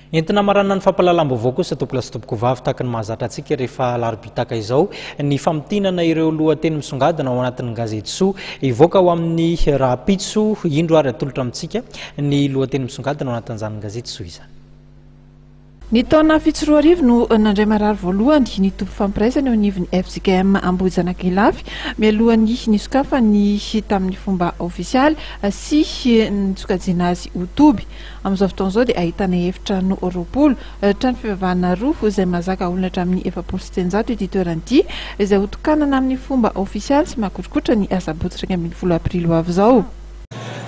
Entina marana ny fampalalam-baovao kosa tompona sy tompoko vavy tahaka ny mahazatra antsika rehefa larobitaka izao ny famtinana ireo lohateny misongadina ao anatin'ny gazety soa ivoaka ao amin'ny rapitso indro ary atolotra amintsika ny lohateny misongadina ao anatin'izany gazety soa izany. Ny taona fitsoroa arivo no nandray marary voalohany ny tompo fampiraisana eo anivon'ny FJKM Ambojanankilafy mialohan'ny nisokafany tamin'ny fomba ofisialy sy nitsokajina azy ho toby. Amin'izao fotoana izao dia ahitana efitrano roapolo trano fivavahana roa izay mazaka olona hatramin'ny 700 ity toerana ity izay hotokanana amin'ny fomba ofisialy sy mahakotrokotra ny asabotsy 20 aprily ho avy izao.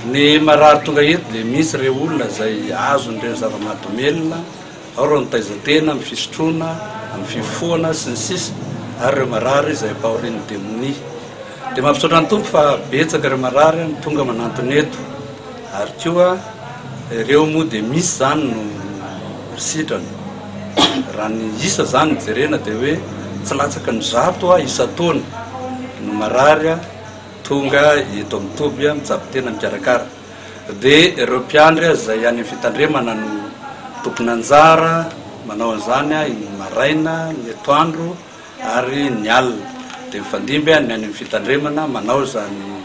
Ny marary tonga eto dia misy ireo olona izay azon'ireo zava-mahadomelina ao ireo nitaizan-tena amin'ny fisotroana, amin'ny fifoana sy ny sisa ary ireo marary izay paoriny demoni. Dia mampisaotra ny tompo fa betsaka ireo marary no tonga manantona eto ary koa ireo moa dia misy zany no sitrana. Raha ny isa zany jerena dia hoe tsy latsaka ny 100 isa-taona no marary tonga eto amin'ny toby mitsabo-tena mikarakara. Dia ireo mpiandry izay any amin'ny fitandremana no tompony anjara manao an'izany ny maraina, ny atoandro ary ny alina. Dia mifandimby ny any amin'ny fitandremana manao izany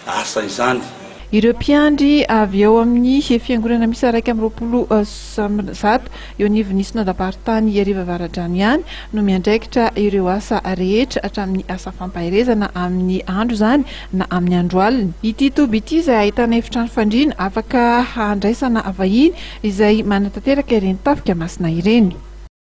asa izany. Ireo mpiandry avy eo amin'ny fiangonana misy 120 eo anivon'ny synodam-paritany Ariva Avaradrano ihany no miandraikitra ireo asa rehetra hatramin'ny asa fampahirezana amin'ny andro izany na amin'ny andro alina. Ity toby ity izay ahitana efitrano fandriana afaka handraisana vahiny izay manatanteraka ireny tafika masina ireny.